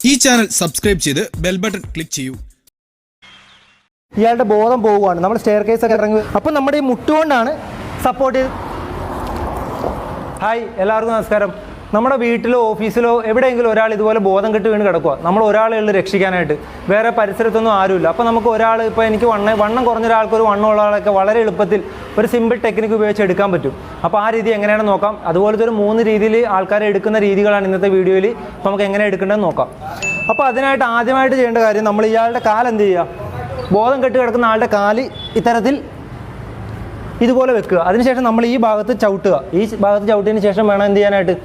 ഈ channel subscribe ചെയ്ത് bell button click ചെയ്യൂ. ഇയാളുടെ ബോധം പോവുകയാണ്. നമ്മൾ സ്റ്റെയർ കേസ് ഒക്കെ ഇറങ്ങി. അപ്പം നമ്മുടെ ഈ മുട്ടുകൊണ്ടാണ് സപ്പോർട്ട് ചെയ്ത്. ഹായ്, എല്ലാവർക്കും നമസ്കാരം. നമ്മുടെ വീട്ടിലോ ഓഫീസിലോ എവിടെയെങ്കിലും ഒരാൾ ഇതുപോലെ ബോധം കെട്ട് വീണ് കിടക്കുക. നമ്മൾ ഒരാളെ ഉള്ളു രക്ഷിക്കാനായിട്ട്, വേറെ പരിസരത്തൊന്നും ആരുമില്ല. അപ്പോൾ നമുക്ക് ഒരാൾ, ഇപ്പോൾ എനിക്ക് വണ്ണം കുറഞ്ഞ ഒരാൾക്ക് ഒരു വണ്ണമുള്ള ആളൊക്കെ വളരെ എളുപ്പത്തിൽ ഒരു സിമ്പിൾ ടെക്നിക്ക് ഉപയോഗിച്ച് എടുക്കാൻ പറ്റും. അപ്പോൾ ആ രീതി എങ്ങനെയാണെന്ന് നോക്കാം. അതുപോലത്തെ ഒരു 3 രീതിയിൽ ആൾക്കാരെ എടുക്കുന്ന രീതികളാണ് ഇന്നത്തെ വീഡിയോയിൽ. നമുക്ക് എങ്ങനെ എടുക്കേണ്ടതെന്ന് നോക്കാം. അപ്പോൾ അതിനായിട്ട് ആദ്യമായിട്ട് ചെയ്യേണ്ട കാര്യം, നമ്മൾ ഇയാളുടെ കാല് എന്ത് ചെയ്യുക, ബോധം കെട്ട് കിടക്കുന്ന ആളുടെ കാല് ഇത്തരത്തിൽ ഇതുപോലെ വെക്കുക. അതിനുശേഷം നമ്മൾ ഈ ഭാഗത്ത് ചവിട്ടുക. ഈ ഭാഗത്ത് ചവിട്ടിയതിന് ശേഷം വേണം എന്ത് ചെയ്യാനായിട്ട്,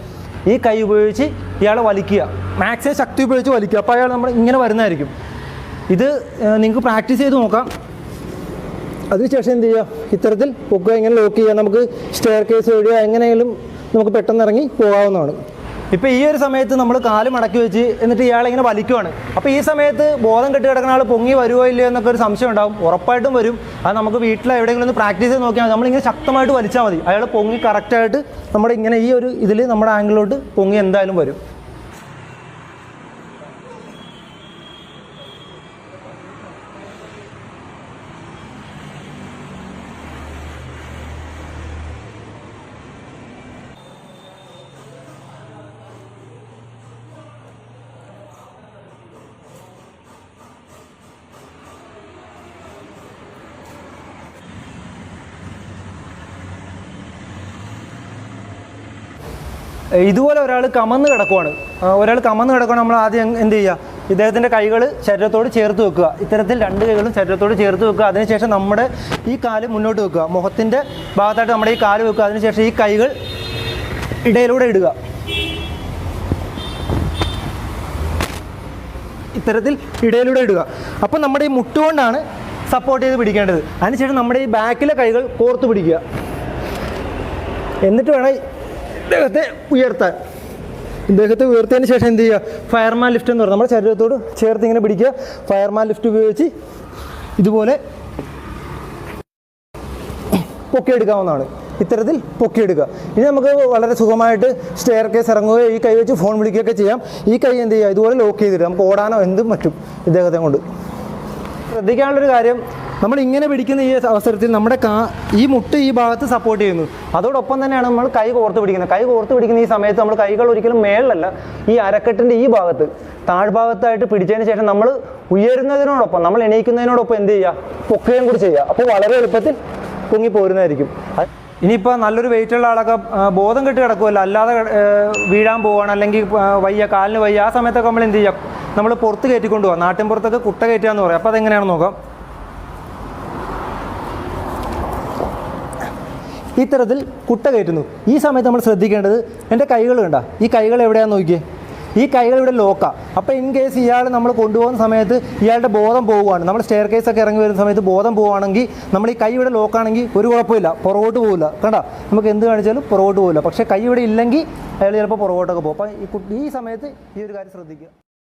ഈ കൈ ഉപയോഗിച്ച് ഇയാളെ വലിക്കുക. മാക്സിമം ശക്തി ഉപയോഗിച്ച് വലിക്കുക. അപ്പോൾ അയാൾ നമ്മൾ ഇങ്ങനെ വരുന്നതായിരിക്കും. ഇത് നിങ്ങൾക്ക് പ്രാക്ടീസ് ചെയ്ത് നോക്കാം. അതിനുശേഷം എന്ത് ചെയ്യുക, ഇത്തരത്തിൽ പൊക്കുക, ഇങ്ങനെ ലോക്ക് ചെയ്യുക. നമുക്ക് സ്റ്റെയർ കേസ് വഴിയോ എങ്ങനെയെങ്കിലും നമുക്ക് പെട്ടെന്ന് ഇറങ്ങി പോകാവുന്നതാണ്. ഇപ്പോൾ ഈ ഒരു സമയത്ത് നമ്മൾ കാല് മടക്കി വെച്ച് എന്നിട്ട് ഇയാളെ ഇങ്ങനെ വലിക്കുവാണ്. അപ്പോൾ ഈ സമയത്ത് ബോധം കെട്ടി കിടക്കുന്ന ആൾ പൊങ്ങി വരുമോ ഇല്ലയോ എന്നൊക്കെ ഒരു സംശയം ഉണ്ടാവും. ഉറപ്പായിട്ടും വരും. അത് നമുക്ക് വീട്ടിൽ എവിടെയെങ്കിലും ഒന്ന് പ്രാക്ടീസ് ചെയ്ത് നോക്കിയാൽ മതി. നമ്മളിങ്ങനെ ശക്തമായിട്ട് വലിച്ചാൽ മതി. അയാൾ പൊങ്ങി കറക്റ്റായിട്ട് നമ്മുടെ ഇങ്ങനെ ഈ ഒരു ഇതിൽ നമ്മുടെ ആംഗിളിലോട്ട് പൊങ്ങി എന്തായാലും വരും. ഇതുപോലെ ഒരാൾ കമന്ന് കിടക്കുവാണ്. നമ്മൾ ആദ്യം എന്ത് ചെയ്യുക, ഇദ്ദേഹത്തിൻ്റെ കൈകൾ ശരീരത്തോട് ചേർത്ത് വെക്കുക. ഇത്തരത്തിൽ 2 കൈകളും ശരീരത്തോട് ചേർത്ത് വെക്കുക. അതിനുശേഷം നമ്മുടെ ഈ കാല് മുന്നോട്ട് വെക്കുക. മുഖത്തിൻ്റെ ഭാഗത്തായിട്ട് നമ്മുടെ ഈ കാല് വെക്കുക. അതിനുശേഷം ഈ കൈകൾ ഇടയിലൂടെ ഇടുക. ഇത്തരത്തിൽ ഇടയിലൂടെ ഇടുക. അപ്പം നമ്മുടെ ഈ മുട്ടുകൊണ്ടാണ് സപ്പോർട്ട് ചെയ്ത് പിടിക്കേണ്ടത്. അതിനുശേഷം നമ്മുടെ ഈ ബാക്കിലെ കൈകൾ കോർത്ത് പിടിക്കുക. എന്നിട്ട് വേണം ഇദ്ദേഹത്തെ ഉയർത്താൻ. ഇദ്ദേഹത്തെ ഉയർത്തിയതിന് ശേഷം എന്ത് ചെയ്യുക, ഫയർമാൻ ലിഫ്റ്റ് എന്ന് പറയും. നമ്മുടെ ശരീരത്തോട് ചേർത്ത് ഇങ്ങനെ പിടിക്കുക. ഫയർമാൻ ലിഫ്റ്റ് ഉപയോഗിച്ച് ഇതുപോലെ പൊക്കിയെടുക്കാവുന്നതാണ്. ഇത്തരത്തിൽ പൊക്കിയെടുക്കുക. ഇനി നമുക്ക് വളരെ സുഖമായിട്ട് സ്റ്റെയർ കേസ് ഇറങ്ങുകയോ ഈ കൈ വെച്ച് ഫോൺ വിളിക്കുകയൊക്കെ ചെയ്യാം. ഈ കൈ എന്ത് ചെയ്യുക, ഇതുപോലെ ലോക്ക് ചെയ്തിട്ട് നമുക്ക് ഓടാനോ എന്തും പറ്റും ഇദ്ദേഹത്തെ കൊണ്ട്. ശ്രദ്ധിക്കാനുള്ളൊരു കാര്യം, നമ്മൾ ഇങ്ങനെ പിടിക്കുന്ന ഈ അവസരത്തിൽ നമ്മുടെ ഈ മുട്ട് ഈ ഭാഗത്ത് സപ്പോർട്ട് ചെയ്യുന്നു. അതോടൊപ്പം തന്നെയാണ് നമ്മൾ കൈ കോർത്ത് പിടിക്കുന്നത്. കൈ കോർത്ത് പിടിക്കുന്ന ഈ സമയത്ത് നമ്മൾ കൈകൾ ഒരിക്കലും മേളിലല്ല, ഈ അരക്കെട്ടിൻ്റെ ഈ ഭാഗത്ത് താഴ്ഭാഗത്തായിട്ട് പിടിച്ചതിന് ശേഷം നമ്മൾ ഉയരുന്നതിനോടൊപ്പം, നമ്മൾ എണീക്കുന്നതിനോടൊപ്പം എന്ത് ചെയ്യുക, പൊക്കുകയും കൂടി ചെയ്യുക. അപ്പോൾ വളരെ എളുപ്പത്തിൽ പൊങ്ങി പോരുന്നതായിരിക്കും. ഇനിയിപ്പോൾ നല്ലൊരു വെയിറ്റുള്ള ആളൊക്കെ ബോധം കെട്ടി കിടക്കുമല്ലോ, അല്ലാതെ വീഴാൻ പോവുകയാണ്, അല്ലെങ്കിൽ കാലിന് വയ്യ, ആ സമയത്തൊക്കെ നമ്മൾ എന്ത് ചെയ്യുക, നമ്മൾ പുറത്ത് കയറ്റിക്കൊണ്ട് പോകാം. നാട്ടിൻ പുറത്തൊക്കെ കുട്ട കയറ്റുക എന്ന് പറയും. അപ്പോൾ അതെങ്ങനെയാണെന്ന് നോക്കാം. ഇത്തരത്തിൽ കുട്ട കയറ്റുന്നു. ഈ സമയത്ത് നമ്മൾ ശ്രദ്ധിക്കേണ്ടത്, എൻ്റെ കൈകൾ കണ്ട, ഈ കൈകൾ എവിടെയാണെന്ന് നോക്കിയേ, ഈ കൈകൾ ഇവിടെ ലോക്കാണ്. അപ്പോൾ ഇൻ കേസ് ഇയാൾ നമ്മൾ കൊണ്ടുപോകുന്ന സമയത്ത് ഇയാളുടെ ബോധം പോവുകയാണ്, നമ്മൾ സ്റ്റെയർ കേസൊക്കെ ഇറങ്ങി വരുന്ന സമയത്ത് ബോധം പോവുകയാണെങ്കിൽ നമ്മൾ ഈ കൈ ഇവിടെ ലോക്കാണെങ്കിൽ ഒരു കുഴപ്പമില്ല, പുറകോട്ട് പോകില്ല. കണ്ട, നമുക്ക് എന്ത് കാണിച്ചാലും പുറകോട്ട് പോകില്ല. പക്ഷേ കൈ ഇവിടെ ഇല്ലെങ്കിൽ അയാൾ ചിലപ്പോൾ പുറകോട്ടൊക്കെ പോകും. അപ്പോൾ ഈ സമയത്ത് ഈ ഒരു കാര്യം ശ്രദ്ധിക്കുക.